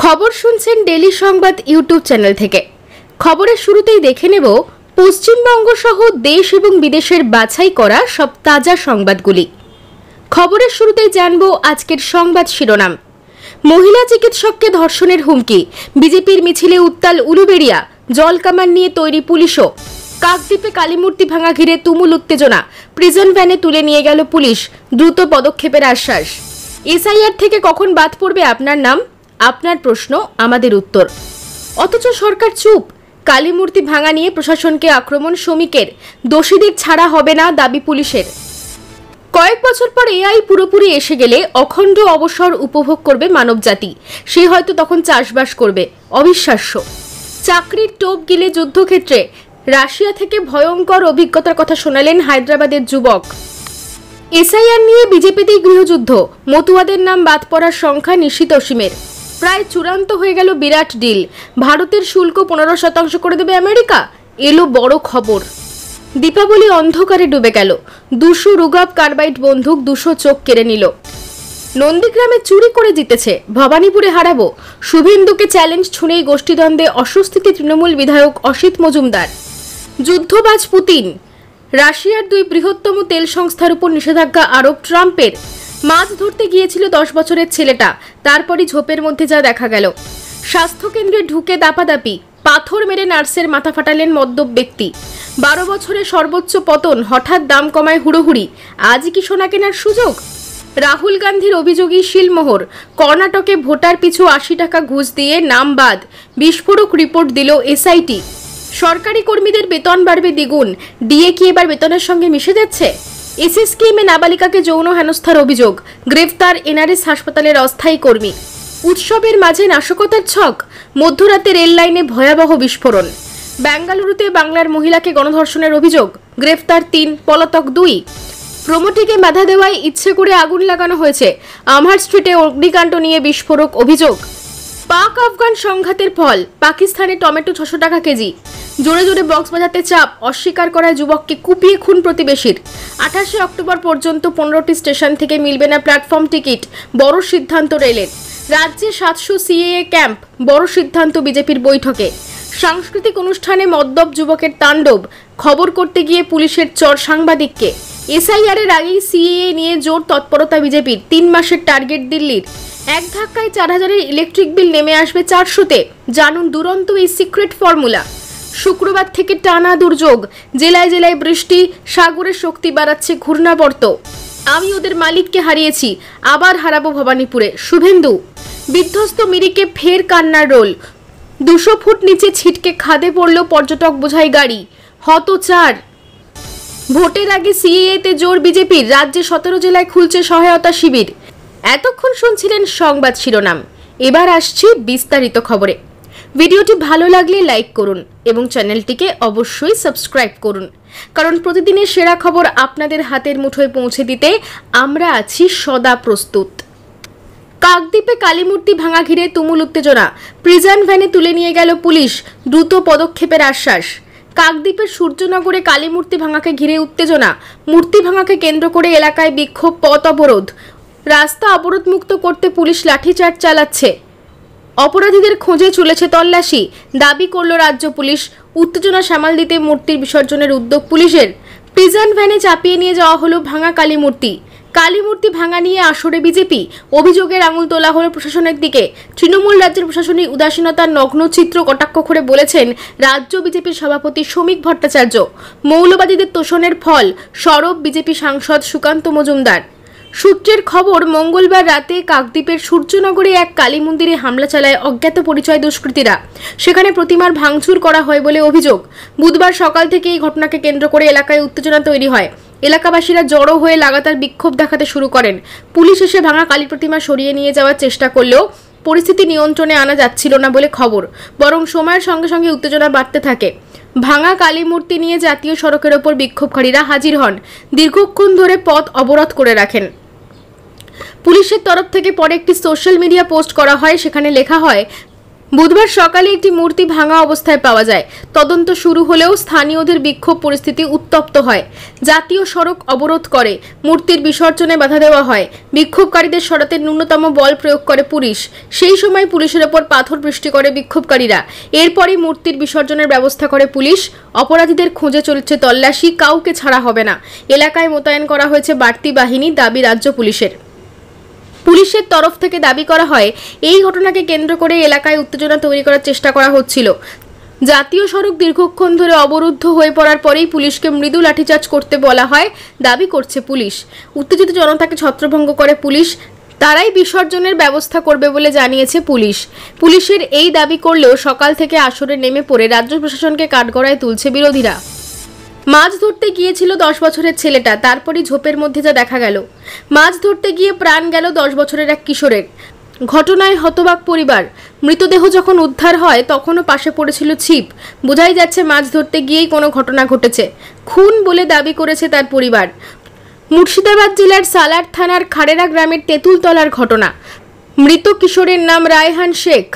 খবর শুনছেন ডেলি সংবাদ ইউটিউব চ্যানেল থেকে। খবরের শুরুতেই দেখে নেব পশ্চিমবঙ্গ সহ দেশ এবং বিদেশের বাছাই করা সব তাজা সংবাদগুলি। খবরের শুরুতেই জানব আজকের সংবাদ শিরোনাম। মহিলা চিকিৎসককে ধর্ষণের হুমকি, বিজেপির মিছিলে উত্তাল উলুবেড়িয়া, জলকামান নিয়ে তৈরি পুলিশও। কাকদ্বীপে কালীমূর্তি ভাঙা ঘিরে তুমুল উত্তেজনা, প্রিজন ভ্যানে তুলে নিয়ে গেল পুলিশ, দ্রুত পদক্ষেপের আশ্বাস। এসআইআর থেকে কখন বাদ পড়বে আপনার নাম? আপনার প্রশ্ন, আমাদের উত্তর। অথচ সরকার চুপ। কালীমূর্তি ভাঙা নিয়ে প্রশাসনকে আক্রমণ শ্রমিকের, দোষীদের ছাড়া হবে না দাবি পুলিশের। কয়েক বছর পর এআই পুরোপুরি এসে গেলে অখণ্ড অবসর উপভোগ করবে মানবজাতি। সে হয়তো তখন চাষবাস করবে। অবিশ্বাস্য। চাকরির টোপ গিলে যুদ্ধক্ষেত্রে রাশিয়া থেকে ভয়ঙ্কর অভিজ্ঞতার কথা শোনালেন হায়দ্রাবাদের যুবক। এসআইআর নিয়ে বিজেপিতেই গৃহযুদ্ধ, মতুয়াদের নাম বাদ পড়ার সংখ্যা নিশ্চিত অসীমের। প্রায় চূড়ান্ত হয়ে গেল বিরাট ডিল, ভারতের শুল্ক 15% করে দেবে আমেরিকা। এলো বড় খবর। দীপাবলি অন্ধকারে ডুবে গেল, 200 রুগাব কার্বাইড বন্দুক 200 চোখ কেড়ে নিল। নন্দীগ্রামে চুরি করে জিতেছে, ভবানীপুরে হারাবো। শুভেন্দুকে চ্যালেঞ্জ ছুঁড়েই গোষ্ঠীদ্বন্দ্বে অস্বস্তিতে তৃণমূল বিধায়ক অসিত মজুমদার। যুদ্ধবাজ পুতিন, রাশিয়ার 2 বৃহত্তম তেল সংস্থার উপর নিষেধাজ্ঞা আরোপ ট্রাম্পের। মাছ ধরতে গিয়েছিল 10 বছরের ছেলেটা, তারপরই ঝোপের মধ্যে যা দেখা গেল। স্বাস্থ্যকেন্দ্রে ঢুকে দাপাদাপি, পাথর মেরে নার্সের মাথা ফাটালেন মদ্যপ ব্যক্তি। 12 বছরে সর্বোচ্চ পতন, হঠাৎ দাম কমায় হুড়োহুড়ি। আজ কি সোনা কেনার সুযোগ? রাহুল গান্ধীর অভিযোগী শিলমোহর, কর্ণাটকে ভোটার পিছু 80 টাকা ঘুষ দিয়ে নাম বাদ, বিস্ফোরক রিপোর্ট দিল এসআইটি। সরকারি কর্মীদের বেতন বাড়বে দ্বিগুণ, ডিএ কি এবার বেতনের সঙ্গে মিশে যাচ্ছে? এসএস স্কিমে নাবালিকাকে যৌন হেনস্থার অভিযোগ, গ্রেফতার এনআরএস হাসপাতালের অস্থায়ী কর্মী। উৎসবের মাঝে নাশকতার ছক, মধ্যরাতে রেল লাইনে ভয়াবহ বিস্ফোরণ। বেঙ্গালুরুতে বাংলার মহিলাকে গণধর্ষণের অভিযোগ, গ্রেফতার 3, পলাতক 2। প্রমোটিকে বাধা দেওয়ায় ইচ্ছে করে আগুন লাগানো হয়েছে, আমহার স্ট্রিটে অগ্নিকাণ্ড নিয়ে বিস্ফোরক অভিযোগ। পাক আফগান সংঘাতের ফল, পাকিস্তানে টমেটো 600 টাকা কেজি। জোরে জোরে বক্স বাজাতে চাপ, অস্বীকার করায় যুবককে কুপিয়ে খুন প্রতিবেশীর। 28 অক্টোবর পর্যন্ত 15টি স্টেশন থেকে মিলবে না প্ল্যাটফর্ম টিকিট, বড় সিদ্ধান্ত রেলের। রাজ্যে 700 সিএএ ক্যাম্প, বড় সিদ্ধান্ত বিজেপির বৈঠকে। সাংস্কৃতিক অনুষ্ঠানে মদ্যপ যুবকের তাণ্ডব, খবর করতে গিয়ে পুলিশের চর সাংবাদিককে। এসআইআর এর আগেই সিএএ নিয়ে জোর তৎপরতা বিজেপির, 3 মাসের টার্গেট দিল্লির। এক ধাক্কায় 4000-এর ইলেকট্রিক বিল নেমে আসবে 400-তে। জানুন দুরন্ত এই সিক্রেট ফর্মুলা। শুক্রবার থেকে টানা দুর্যোগ, জেলায় জেলায় বৃষ্টি, সাগরের শক্তি বাড়াচ্ছে ঘূর্ণাবর্ত। আমি ওদের মালিককে হারিয়েছি, আবার হারাবো ভবানীপুরে, শুভেন্দু। বিধ্বস্ত মিরিকে ফের কান্নার রোল, 200 ফুট নিচে ছিটকে খাদে পড়ল পর্যটক বোঝাই গাড়ি, হত 4। ভোটের আগে সিএএতে জোর বিজেপির, রাজ্যে 17 জেলায় খুলছে সহায়তা শিবির। এতক্ষণ শুনছিলেন সংবাদ শিরোনাম, এবার আসছি বিস্তারিত খবরে। ভিডিওটি ভালো লাগলে লাইক করুন এবং চ্যানেলটিকে অবশ্যই সাবস্ক্রাইব করুন, কারণ প্রতিদিনের সেরা খবর আপনাদের হাতের মুঠোয় পৌঁছে দিতে আমরা আছি সদা প্রস্তুত। কাকদ্বীপে কালীমূর্তি ভাঙা ঘিরে তুমুল উত্তেজনা, প্রিজন ভ্যানে তুলে নিয়ে গেল পুলিশ, দ্রুত পদক্ষেপের আশ্বাস। কাকদ্বীপের সূর্যনগরে কালীমূর্তি ভাঙাকে ঘিরে উত্তেজনা, মূর্তি ভাঙাকে কেন্দ্র করে এলাকায় বিক্ষোভ, পথ অবরোধ। রাস্তা অবরোধমুক্ত করতে পুলিশ লাঠিচার্জ চালাচ্ছে, অপরাধীদের খোঁজে চলেছে তল্লাশি, দাবি করল রাজ্য পুলিশ। উত্তেজনা সামাল দিতে মূর্তির বিসর্জনের উদ্যোগ পুলিশের। প্রিজন ভ্যানে চাপিয়ে নিয়ে যাওয়া হলো ভাঙা কালীমূর্তি। কালীমূর্তি ভাঙা নিয়ে আসরে বিজেপি, অভিযোগের আঙুল তোলা হলো প্রশাসনের দিকে। তৃণমূল রাজ্যের প্রশাসনিক উদাসীনতার নগ্ন চিত্র কটাক্ষ করে বলেছেন রাজ্য বিজেপির সভাপতি শ্রমিক ভট্টাচার্য। মৌলবাদীদের তোষণের ফল, সরব বিজেপি সাংসদ সুকান্ত মজুমদার। সূত্রের খবর, মঙ্গলবার রাতে কাকদ্বীপের সূর্যনগরে এক কালী মন্দিরে হামলা চালায় অজ্ঞাত পরিচয় দুষ্কৃতীরা। সেখানে প্রতিমার ভাঙচুর করা হয় বলে অভিযোগ। বুধবার সকাল থেকে এই ঘটনাকে কেন্দ্র করে এলাকায় উত্তেজনা তৈরি হয়। এলাকাবাসীরা জড়ো হয়ে লাগাতার বিক্ষোভ দেখাতে শুরু করেন। পুলিশ এসে ভাঙা কালী প্রতিমা সরিয়ে নিয়ে যাওয়ার চেষ্টা করলেও পরিস্থিতি নিয়ন্ত্রণে আনা যাচ্ছিল না বলে খবর, বরং সময়ের সঙ্গে সঙ্গে উত্তেজনা বাড়তে থাকে। ভাঙা কালী মূর্তি নিয়ে জাতীয় সড়কের ওপর বিক্ষোভকারীরা হাজির হন, দীর্ঘক্ষণ ধরে পথ অবরোধ করে রাখেন। পুলিশের তরফ থেকে পরে একটি সোশ্যাল মিডিয়া পোস্ট করা হয়, সেখানে লেখা হয়, বুধবার সকালে একটি মূর্তি ভাঙা অবস্থায় পাওয়া যায়। তদন্ত শুরু হলেও স্থানীয়দের বিক্ষোভ পরিস্থিতি উত্তপ্ত হয়। জাতীয় সড়ক অবরোধ করে, মূর্তির বিসর্জনে বাধা দেওয়া হয়। বিক্ষোভকারীদের সরাতে ন্যূনতম বল প্রয়োগ করে পুলিশ। সেই সময় পুলিশের ওপর পাথর বৃষ্টি করে বিক্ষোভকারীরা। এরপরই মূর্তির বিসর্জনের ব্যবস্থা করে পুলিশ। অপরাধীদের খুঁজে চলছে তল্লাশি, কাউকে ছাড়া হবে না। এলাকায় মোতায়েন করা হয়েছে বাড়তি বাহিনী, দাবি রাজ্য পুলিশের। পুলিশের তরফ থেকে দাবি করা হয়, এই ঘটনাকে কেন্দ্র করে এলাকায় উত্তেজনা তৈরি করার চেষ্টা করা হচ্ছিল। জাতীয় সড়ক দীর্ঘক্ষণ ধরে অবরুদ্ধ হয়ে পড়ার পরেই পুলিশকে মৃদু লাঠিচার্জ করতে বলা হয়, দাবি করছে পুলিশ। উত্তেজিত জনতাকে ছত্রভঙ্গ করে পুলিশ। তারাই বিসর্জনের ব্যবস্থা করবে বলে জানিয়েছে পুলিশ। পুলিশের এই দাবি করলেও সকাল থেকে আসরে নেমে পড়ে রাজ্য প্রশাসনকে কাঠগড়ায় তুলছে বিরোধীরা। মাছ ধরতে গিয়েছিল 10 বছরের ছেলেটা, তারপরই ঝোপের মধ্যে যা দেখা গেল। মাছ ধরতে গিয়ে প্রাণ গেল 10 বছরের এক কিশোরের। ঘটনায় হতবাক পরিবার। মৃতদেহ যখন উদ্ধার হয় তখনও পাশে পড়েছিল ছিপ। বোঝাই যাচ্ছে মাছ ধরতে গিয়েই কোনো ঘটনা ঘটেছে। খুন বলে দাবি করেছে তার পরিবার। মুর্শিদাবাদ জেলার সালার থানার খাড়েরা গ্রামের তেঁতুলতলার ঘটনা। মৃত কিশোরের নাম রায়হান শেখ।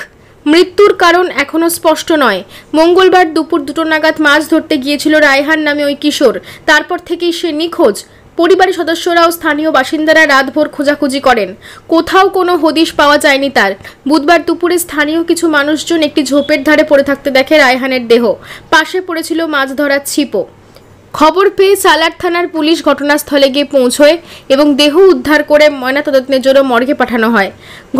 মৃত্যুর কারণ এখনও স্পষ্ট নয়। মঙ্গলবার দুপুর 2টো নাগাদ মাছ ধরতে গিয়েছিল রায়হান নামে ওই কিশোর। তারপর থেকেই সে নিখোঁজ। পরিবারের সদস্যরা ও স্থানীয় বাসিন্দারা রাতভর খোঁজাখুঁজি করেন। কোথাও কোনো হদিশ পাওয়া যায়নি তার। বুধবার দুপুরে স্থানীয় কিছু মানুষজন একটি ঝোপের ধারে পড়ে থাকতে দেখে রায়হানের দেহ। পাশে পড়েছিল মাছ ধরার ছিপও। খবর পেয়ে সালার থানার পুলিশ ঘটনাস্থলে গিয়ে পৌঁছয় এবং দেহ উদ্ধার করে ময়নাতদন্তের জন্য মর্গে পাঠানো হয়।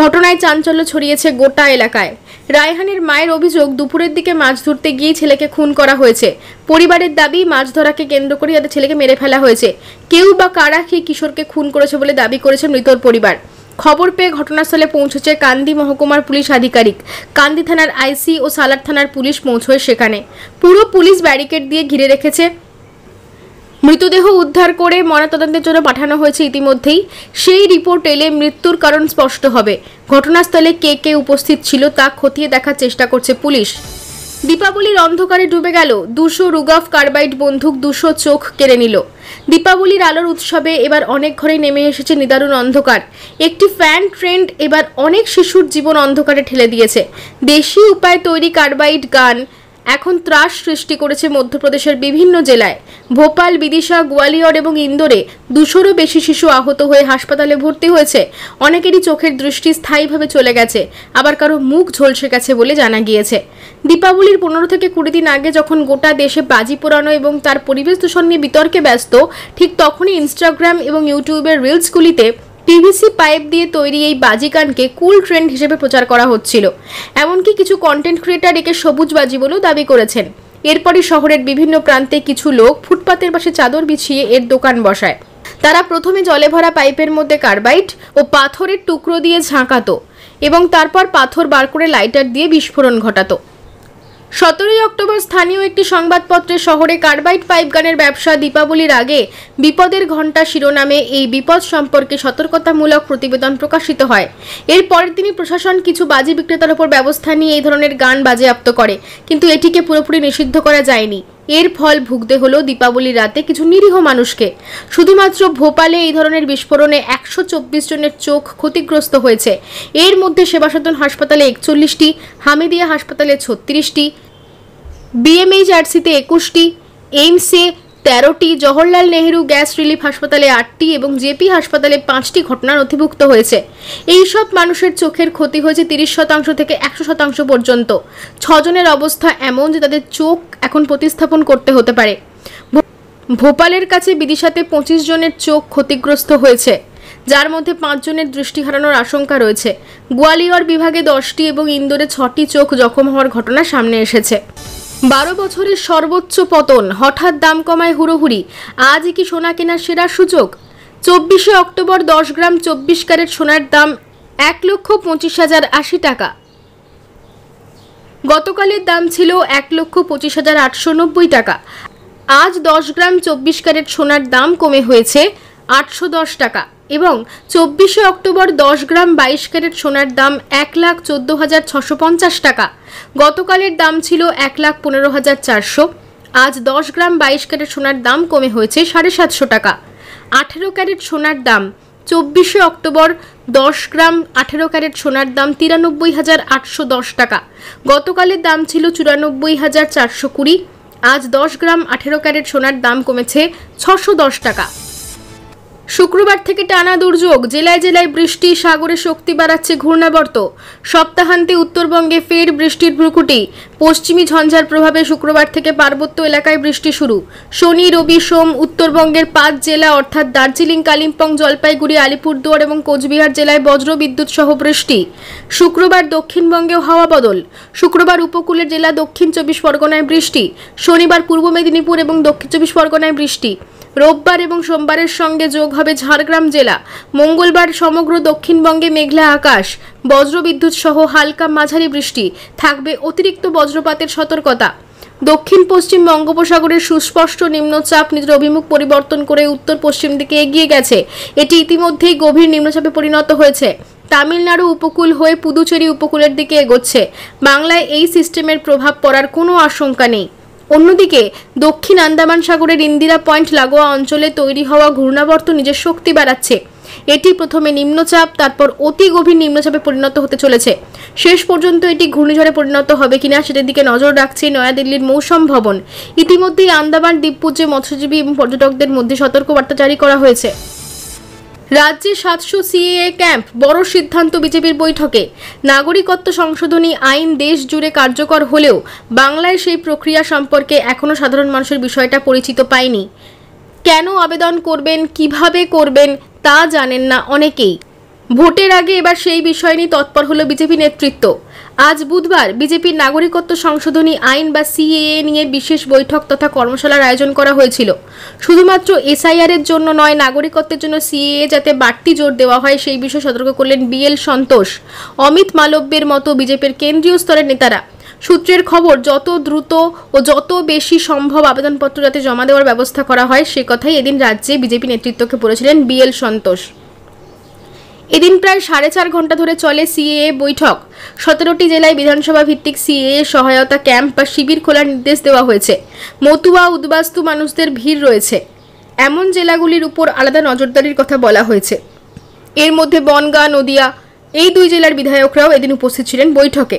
ঘটনায় চাঞ্চল্য ছড়িয়েছে গোটা এলাকায়। রায়হানের মায়ের অভিযোগ, দুপুরের দিকে মাছ ধরতে গিয়ে ছেলেকে খুন করা হয়েছে। পরিবারের দাবি, মাছ ধরাকে কেন্দ্র করে তাদের ছেলেকে মেরে ফেলা হয়েছে। কেউ বা কারা সেই কিশোরকে খুন করেছে বলে দাবি করেছে মৃতর পরিবার। খবর পেয়ে ঘটনাস্থলে পৌঁছেছে কান্দি মহকুমার পুলিশ আধিকারিক। কান্দি থানার আইসি ও সালার থানার পুলিশ পৌঁছয় সেখানে। পুরো পুলিশ ব্যারিকেড দিয়ে ঘিরে রেখেছে। মৃতদেহ উদ্ধার করে ময়নাতদন্তের জন্য পাঠানো হয়েছে ইতিমধ্যেই। সেই রিপোর্ট এলে মৃত্যুর কারণ স্পষ্ট হবে। ঘটনাস্থলে কে কে উপস্থিত ছিল তা খতিয়ে দেখার চেষ্টা করছে পুলিশ। দীপাবলির অন্ধকারে ডুবে গেল 200 রুগাফ কার্বাইড বন্দুক, 200 চোখ কেড়ে নিল। দীপাবলির আলোর উৎসবে এবার অনেক ঘরে নেমে এসেছে নিদারুণ অন্ধকার। একটি ফ্যান ট্রেন্ড এবার অনেক শিশুর জীবন অন্ধকারে ঠেলে দিয়েছে। দেশি উপায়ে তৈরি কার্বাইড গান এখন ত্রাস সৃষ্টি করেছে মধ্যপ্রদেশের বিভিন্ন জেলায়। ভোপাল, বিদিশা, গোয়ালিয়র এবং ইন্দোরে 200রও বেশি শিশু আহত হয়ে হাসপাতালে ভর্তি হয়েছে। অনেকেরই চোখের দৃষ্টি স্থায়ীভাবে চলে গেছে, আবার কারো মুখ ঝলসে গেছে বলে জানা গিয়েছে। দীপাবলির 15 থেকে 20 দিন আগে যখন গোটা দেশে বাজি পোড়ানো এবং তার পরিবেশ দূষণ নিয়ে বিতর্কে ব্যস্ত, ঠিক তখনই ইনস্টাগ্রাম এবং ইউটিউবের রিলসগুলিতে পিভিসি পাইপ দিয়ে তৈরি এই বাজি গানকে কুল ট্রেন্ড হিসেবে প্রচার করা হচ্ছিল। এমনকি কিছু কন্টেন্ট ক্রিয়েটার একে সবুজ বাজি বলেও দাবি করেছেন। এরপরই শহরের বিভিন্ন প্রান্তে কিছু লোক ফুটপাতের পাশে চাদর বিছিয়ে এর দোকান বসায়। তারা প্রথমে জলে ভরা পাইপের মধ্যে কার্বাইড ও পাথরের টুকরো দিয়ে ঝাঁকাতো এবং তারপর পাথর বার করে লাইটার দিয়ে বিস্ফোরণ ঘটাতো। 17ই অক্টোবর স্থানীয় একটি সংবাদপত্রে শহরে কার্বাইড পাইপ গানের ব্যবসা দীপাবলির আগে বিপদের ঘণ্টা শিরোনামে এই বিপদ সম্পর্কে সতর্কতামূলক প্রতিবেদন প্রকাশিত হয়। এর পরের দিনই প্রশাসন কিছু বাজি বিক্রেতার উপর ব্যবস্থা নিয়ে এই ধরনের গান বাজেয়াপ্ত করে, কিন্তু এটিকে পুরোপুরি নিষিদ্ধ করা যায়নি। এর ফল ভুগতে হলো দীপাবলির রাতে কিছু নিরীহ মানুষকে। শুধুমাত্র ভোপালে এই ধরনের বিস্ফোরণে 124 জনের চোখ ক্ষতিগ্রস্ত হয়েছে। এর মধ্যে সেবাসদন হাসপাতালে 41টি, হামিদিয়া হাসপাতালে 36টি, বিএমএইচআরসিতে 21টি, এইমসে 13টি, জওহরলাল নেহেরু গ্যাস রিলিফ হাসপাতালে 8টি এবং জেপি হাসপাতালে 5টি ঘটনা নথিভুক্ত হয়েছে। এই সব মানুষের চোখের ক্ষতি হয়েছে 30% থেকে 100% পর্যন্ত। 6 জনের অবস্থা এমন যে তাদের চোখ এখন প্রতিস্থাপন করতে হতে পারে। ভোপালের কাছে বিদিশাতে 25 জনের চোখ ক্ষতিগ্রস্ত হয়েছে, যার মধ্যে 5 জনের দৃষ্টি হারানোর আশঙ্কা রয়েছে। গোয়ালিয়র বিভাগে 10টি এবং ইন্দোরে 6টি চোখ জখম হওয়ার ঘটনা সামনে এসেছে। 12 বছরের সর্বোচ্চ পতন, হঠাৎ দাম কমায় হুড়োহুড়ি। আজই কি সোনা কেনার সেরা সুযোগ? 24শে অক্টোবর 10 গ্রাম 24 ক্যারেট সোনার দাম 1,25,080 টাকা। গতকালের দাম ছিল 1,25,890 টাকা। আজ 10 গ্রাম 24 ক্যারেট সোনার দাম কমে হয়েছে 810 টাকা এবং 24শে অক্টোবর 10 গ্রাম 22 ক্যারেট সোনার দাম 1,14,650 টাকা। গতকালের দাম ছিল 1,15,400। আজ 10 গ্রাম 22 ক্যারেট সোনার দাম কমে হয়েছে 750 টাকা। 18 ক্যারেট সোনার দাম 24শে অক্টোবর 10 গ্রাম 18 ক্যারেট সোনার দাম 93,810 টাকা। গতকালের দাম ছিল 94,420। আজ 10 গ্রাম 18 ক্যারেট সোনার দাম কমেছে 610 টাকা। শুক্রবার থেকে টানা দুর্যোগ, জেলায় জেলায় বৃষ্টি, সাগরে শক্তি বাড়াচ্ছে ঘূর্ণাবর্ত। সপ্তাহান্তে উত্তরবঙ্গে ফের বৃষ্টির ভ্রুকুটি। পশ্চিমী ঝঞ্ঝার প্রভাবে শুক্রবার থেকে পার্বত্য এলাকায় বৃষ্টি শুরু। শনি, রবি, সোম উত্তরবঙ্গের 5 জেলা অর্থাৎ দার্জিলিং, কালিম্পং, জলপাইগুড়ি, আলিপুরদুয়ার এবং কোচবিহার জেলায় বজ্রবিদ্যুৎ সহ বৃষ্টি। শুক্রবার দক্ষিণবঙ্গেও হাওয়া বদল। শুক্রবার উপকূলের জেলা দক্ষিণ 24 পরগনায় বৃষ্টি। শনিবার পূর্ব মেদিনীপুর এবং দক্ষিণ 24 পরগনায় বৃষ্টি। রোববার এবং সোমবারের সঙ্গে যোগ হবে ঝাড়গ্রাম জেলা। মঙ্গলবার সমগ্র দক্ষিণবঙ্গে মেঘলা আকাশ, বজ্রবিদ্যুৎ সহ হালকা মাঝারি বৃষ্টি, থাকবে অতিরিক্ত বজ্রপাতের সতর্কতা। দক্ষিণ পশ্চিম বঙ্গোপসাগরের সুস্পষ্ট নিম্নচাপ নিজের অভিমুখ পরিবর্তন করে উত্তর পশ্চিম দিকে এগিয়ে গেছে। এটি ইতিমধ্যেই গভীর নিম্নচাপে পরিণত হয়েছে। তামিলনাড়ু উপকূল হয়ে পুদুচেরি উপকূলের দিকে এগোচ্ছে। বাংলায় এই সিস্টেমের প্রভাব পড়ার কোনো আশঙ্কা নেই। অন্যদিকে দক্ষিণ আন্দামান সাগরের ইন্দিরা পয়েন্ট লাগোয়া অঞ্চলে তৈরি হওয়া ঘূর্ণাবর্ত নিজের শক্তি বাড়াচ্ছে। এটি প্রথমে নিম্নচাপ, তারপর অতি গভীর নিম্নচাপে পরিণত হতে চলেছে। শেষ পর্যন্ত এটি ঘূর্ণিঝড়ে পরিণত হবে কিনা সেটার দিকে নজর রাখছে নয়াদিল্লির মৌসুম ভবন। ইতিমধ্যেই আন্দামান দ্বীপপুঞ্জে মৎস্যজীবী এবং পর্যটকদের মধ্যে সতর্কবার্তা জারি করা হয়েছে। রাজ্যে 700 সিএএ ক্যাম্প, বড় সিদ্ধান্ত বিজেপির বৈঠকে। নাগরিকত্ব সংশোধনী আইন দেশ জুড়ে কার্যকর হলেও বাংলায় সেই প্রক্রিয়া সম্পর্কে এখনও সাধারণ মানুষের বিষয়টা পরিচিত পায়নি। কেন আবেদন করবেন, কিভাবে করবেন তা জানেন না অনেকেই। ভোটের আগে এবার সেই বিষয় নিয়ে তৎপর হলো বিজেপি নেতৃত্ব। আজ বুধবার বিজেপির নাগরিকত্ব সংশোধনী আইন বা সিএএ নিয়ে বিশেষ বৈঠক তথা কর্মশালার আয়োজন করা হয়েছিল। শুধুমাত্র এসআইআর এর জন্য নয়, নাগরিকত্বের জন্য সিএএ যাতে বাড়তি জোর দেওয়া হয় সেই বিষয়ে সতর্ক করলেন বিএল সন্তোষ, অমিত মালব্যের মতো বিজেপির কেন্দ্রীয় স্তরের নেতারা। সূত্রের খবর, যত দ্রুত ও যত বেশি সম্ভব আবেদনপত্র যাতে জমা দেওয়ার ব্যবস্থা করা হয় সে কথাই এদিন রাজ্যে বিজেপি নেতৃত্বকে বলেছিলেন বিএল সন্তোষ। এদিন প্রায় 4.5 ঘন্টা ধরে চলে সিএএ বৈঠক। 17টি জেলায় বিধানসভা ভিত্তিক সিএএ সহায়তা ক্যাম্প বা শিবির খোলার নির্দেশ দেওয়া হয়েছে। মতুয়া উদ্বাস্তু মানুষদের ভিড় রয়েছে এমন জেলাগুলির উপর আলাদা নজরদারির কথা বলা হয়েছে। এর মধ্যে বনগাঁ, নদিয়া এই 2 জেলার বিধায়করাও এদিন উপস্থিত ছিলেন বৈঠকে।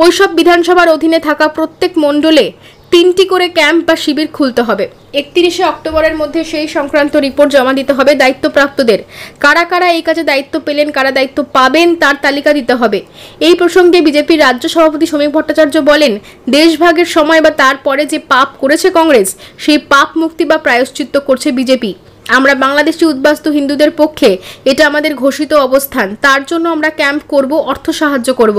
ওইসব বিধানসভার অধীনে থাকা প্রত্যেক মণ্ডলে 3টি করে ক্যাম্প বা শিবির খুলতে হবে। 31শে অক্টোবরের মধ্যে সেই সংক্রান্ত রিপোর্ট জমা দিতে হবে দায়িত্বপ্রাপ্তদের। কারা কারা এই কাজে দায়িত্ব পেলেন, কারা দায়িত্ব পাবেন তার তালিকা দিতে হবে। এই প্রসঙ্গে বিজেপির রাজ্য সভাপতি সমীক ভট্টাচার্য বলেন, দেশভাগের সময় বা তারপরে যে পাপ করেছে কংগ্রেস, সেই পাপ মুক্তি বা প্রায়শ্চিত্ত করছে বিজেপি। আমরা বাংলাদেশি উদ্বাস্তু হিন্দুদের পক্ষে, এটা আমাদের ঘোষিত অবস্থান। তার জন্য আমরা ক্যাম্প করব, অর্থ সাহায্য করব।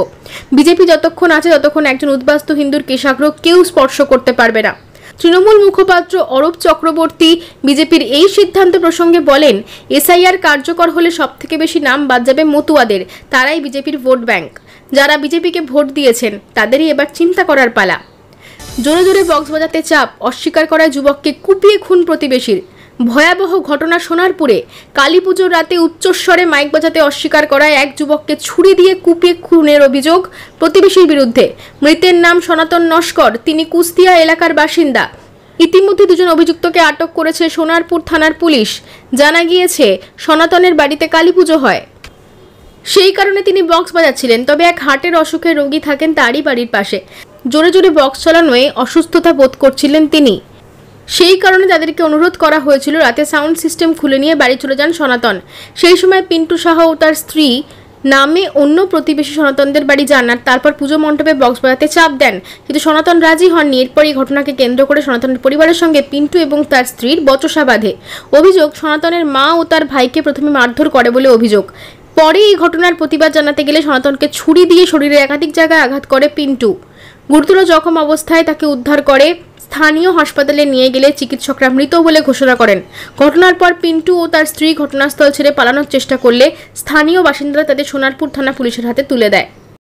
বিজেপি যতক্ষণ আছে ততক্ষণ একজন উদ্বাস্তু হিন্দুর কেশাগ্র কেউ স্পর্শ করতে পারবে না। তৃণমূল মুখপাত্র অরূপ চক্রবর্তী বিজেপির এই সিদ্ধান্ত প্রসঙ্গে বলেন, এসআইআর কার্যকর হলে সবথেকে বেশি নাম বাদ যাবে মতুয়াদের। তারাই বিজেপির ভোট ব্যাংক। যারা বিজেপিকে ভোট দিয়েছেন তাদেরই এবার চিন্তা করার পালা। জোরে জোরে বক্স বাজাতে চাপ, অস্বীকার করায় যুবককে কুপিয়ে খুন প্রতিবেশীর। ভয়াবহ ঘটনা সোনারপুরে। কালী পুজোর রাতে উচ্চস্বরে মাইক বাজাতে অস্বীকার করায় এক যুবককে ছুরি দিয়ে কুপিয়ে খুনের অভিযোগ প্রতিবেশীর বিরুদ্ধে। মৃতের নাম সনাতন নস্কর, তিনি কুস্তিয়া এলাকার বাসিন্দা। ইতিমধ্যে 2 জন অভিযুক্তকে আটক করেছে সোনারপুর থানার পুলিশ। জানা গিয়েছে, সনাতনের বাড়িতে কালী পুজো হয়, সেই কারণে তিনি বক্স বাজাচ্ছিলেন। তবে এক হার্টের অসুখের রোগী থাকেন তারই বাড়ির পাশে। জোরে জোরে বক্স চালানোয় অসুস্থতা বোধ করছিলেন তিনি। সেই কারণে তাদেরকে অনুরোধ করা হয়েছিল রাতে সাউন্ড সিস্টেম খুলে নিয়ে বাড়ি চলে যান সনাতন। সেই সময় পিন্টু সাহা ও তার স্ত্রী নামে অন্য প্রতিবেশী সনাতনদের বাড়ি যান আর তারপর পুজো মণ্ডপে বক্স বাজাতে চাপ দেন, কিন্তু সনাতন রাজি হননি। এরপর এই ঘটনাকে কেন্দ্র করে সনাতনের পরিবারের সঙ্গে পিন্টু এবং তার স্ত্রীর বচসা বাঁধে। অভিযোগ, সনাতনের মা ও তার ভাইকে প্রথমে মারধর করে বলে অভিযোগ। পরে এই ঘটনার প্রতিবাদ জানাতে গেলে সনাতনকে ছুরি দিয়ে শরীরে একাধিক জায়গায় আঘাত করে পিন্টু। গুরুতর জখম অবস্থায় তাকে উদ্ধার করে স্থানীয় হাসপাতালে নিয়ে গেলে চিকিৎসকরা মৃত বলে ঘোষণা করেন। ঘটনার পর পিন্টু ও তার স্ত্রী ঘটনাস্থল ছেড়ে পালানোর চেষ্টা করলে স্থানীয় বাসিন্দারা তাদের সোনারপুর থানা পুলিশের হাতে তুলে দেয়।